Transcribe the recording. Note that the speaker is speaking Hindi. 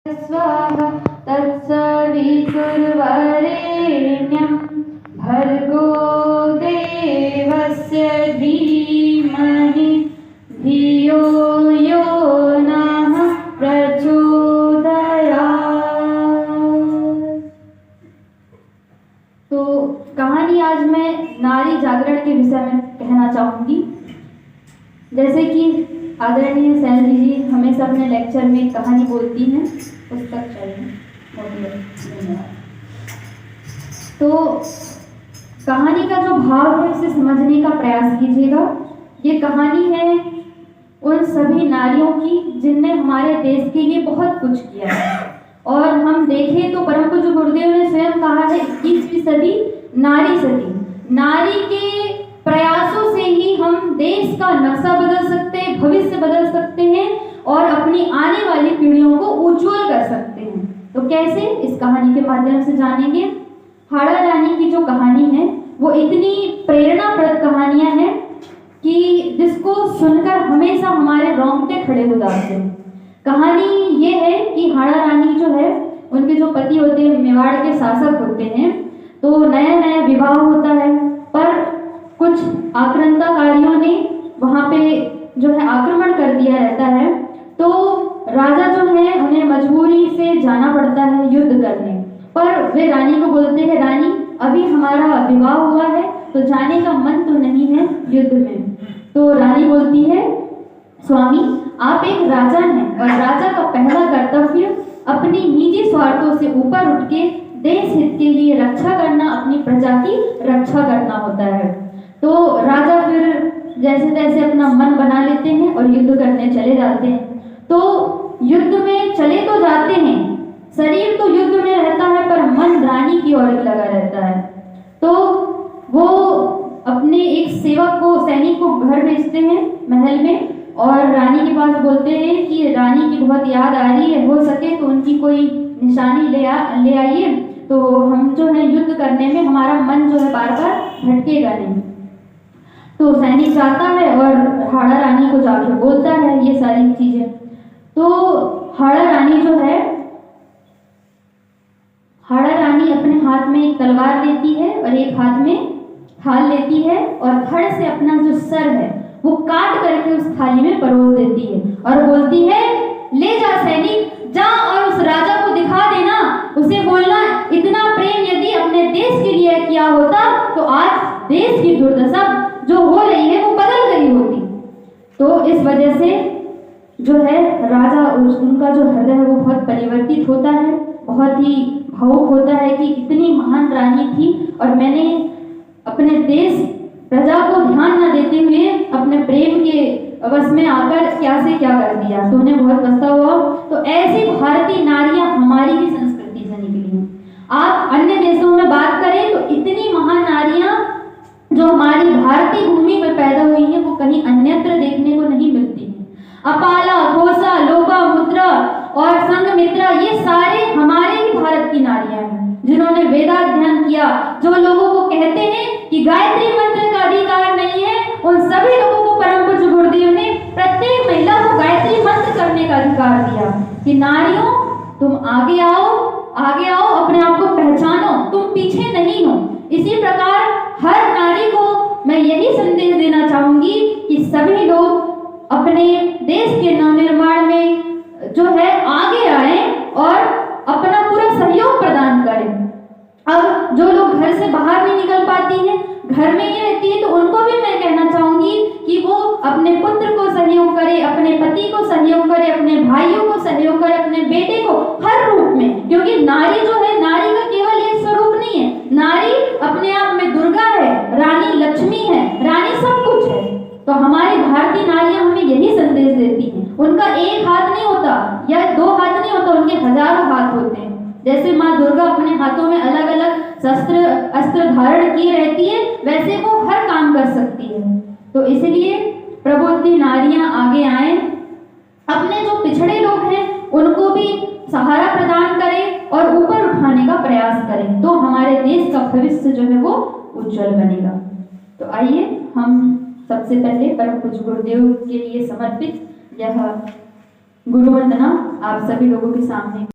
स्वाहा तत्सवितुर्वरेण्यं भर्गो देवस्य धीमहि धियो यो नः प्रचोदयात्। तो कहानी आज मैं नारी जागरण के विषय में कहना चाहूँगी। जैसे कि आदरणीय सैलरी जी हमेशा अपने लेक्चर में कहानी बोलती हैं, पुस्तक चाहिए। धन्यवाद। तो कहानी का जो भाव है उसे समझने का प्रयास कीजिएगा। ये कहानी है उन सभी नारियों की जिनने हमारे देश के लिए बहुत कुछ किया है। और हम देखें तो परम पूज्य गुरुदेव ने स्वयं कहा है 21वीं सदी नारी सदी। नारी के प्रयासों से ही हम देश का नक्शा बदल सकते हैं, भविष्य बदल सकते हैं और अपनी आने वाली पीढ़ियों को उज्जवल कर सकते हैं। तो कैसे, इस कहानी के माध्यम से जानेंगे। हाड़ा रानी की जो कहानी है वो इतनी प्रेरणाप्रद कहानियां हैं कि जिसको सुनकर हमेशा हमारे रोंगटे खड़े हो जाते हैं। कहानी ये है कि हाड़ा रानी जो है, उनके जो पति होते हैं मेवाड़ के शासक होते हैं। तो नया नया विवाह होता है, पर कुछ आक्रांताकारियों ने वहाँ पे जो है आक्रमण कर दिया रहता है। तो राजा जो है उन्हें मजबूरी से जाना पड़ता है युद्ध करने। पर वे रानी को बोलते हैं, रानी अभी हमारा विवाह हुआ है तो जाने का मन तो नहीं है युद्ध में। तो रानी बोलती है, स्वामी आप एक राजा हैं और राजा का पहला कर्तव्य अपनी निजी स्वार्थों से ऊपर उठ के देश हित के लिए रक्षा करना, अपनी प्रजा की रक्षा करना होता है। तो राजा फिर जैसे तैसे अपना मन बना लेते हैं और युद्ध करने चले जाते हैं। तो युद्ध में चले तो जाते हैं, शरीर तो युद्ध में रहता है पर मन रानी की ओर लगा रहता है। तो वो अपने एक सेवक को, सैनिक को घर भेजते हैं महल में और रानी के पास बोलते हैं कि रानी की बहुत याद आ रही है, हो सके तो उनकी कोई निशानी ले आइए, तो हम जो है युद्ध करने में हमारा मन जो है बार बार भटकेगा नहीं। तो सैनिक जाता है और हाड़ा रानी को जाके बोलता है ये सारी चीजें। तो हाड़ा रानी जो है, हाड़ा रानी अपने हाथ में एक तलवार लेती है और एक हाथ में थाल लेती है और धड़ से अपना जो सर है वो काट करके उस थाली में परोस देती है और बोलती है, ले जा सैनिक, जा और उस राजा को दिखा देना, उसे बोलना इतना प्रेम यदि अपने देश के लिए किया होता तो आज देश की दुर्दशा जो हो रही है वो बदल गई होती। तो इस वजह से जो है राजा, उनका जो हृदय है वो बहुत परिवर्तित होता है, बहुत ही भावुक होता है कि इतनी महान रानी थी और मैंने अपने देश प्रजा को ध्यान न देते हुए अपने प्रेम के वश में आकर क्या से क्या कर दिया। तो उन्हें बहुत पछतावा हुआ। तो ऐसी भारतीय नारियां हमारी ही संस्कृति से निकली हैं। आप अन्य देशों में बात करें तो इतनी महान नारियां जो हमारी भारतीय भूमि पर पैदा हुई हैं वो कहीं अन्यत्र देखने को नहीं मिलती हैं। अपाला, घोषा, लोपा, मुद्रा और संघमित्रा ये सारे हमारे ही भारत की नारियां हैं जिन्होंने वेदाध्ययन किया। जो लोगों को कहते हैं कि गायत्री मंत्र का अधिकार नहीं है, उन सभी लोगों को परम पूज्य गुरुदेव ने प्रत्येक महिला को गायत्री मंत्र करने का अधिकार दिया कि नारियों तुम आगे आओ, अपने आप को पहचानो, तुम पीछे नहीं हो। इसी प्रकार हर नारी को मैं यही संदेश देना चाहूंगी कि सभी लोग अपने देश के नवनिर्माण में जो है आगे आए और अपना पूरा सहयोग प्रदान करें। अब जो लोग घर से बाहर नहीं निकल पाती हैं, घर में ही रहती है, तो उनको भी मैं कहना चाहूंगी कि वो अपने पुत्र को सहयोग करे, अपने पति को सहयोग करे, अपने भाइयों को सहयोग करे, अपने बेटे को हर रूप में। क्योंकि नारी जो है, नारी का केवल एक स्वरूप नहीं है, नारी अपने आप में दुर्गा है, रानी लक्ष्मी है, रानी सब कुछ है। तो हमारी भारतीय नारियां हमें यही संदेश देती हैं। उनका एक हाथ नहीं होता या दो हाथ नहीं होता, उनके हजारों हाथ होते हैं। जैसे माँ दुर्गा अपने हाथों में अलग अलग अस्त्र धारण की रहती है, वैसे वो हर काम कर सकती है। तो इसलिए प्रबुद्ध नारियां आगे आए, अपने जो पिछड़े लोग हैं उनको भी सहारा प्रदान करें और ऊपर उठाने का प्रयास करें, तो हमारे देश का भविष्य जो है वो उज्जवल बनेगा। तो आइए हम सबसे पहले परम पूज्य गुरुदेव के लिए समर्पित यह गुरु वंदना आप सभी लोगों के सामने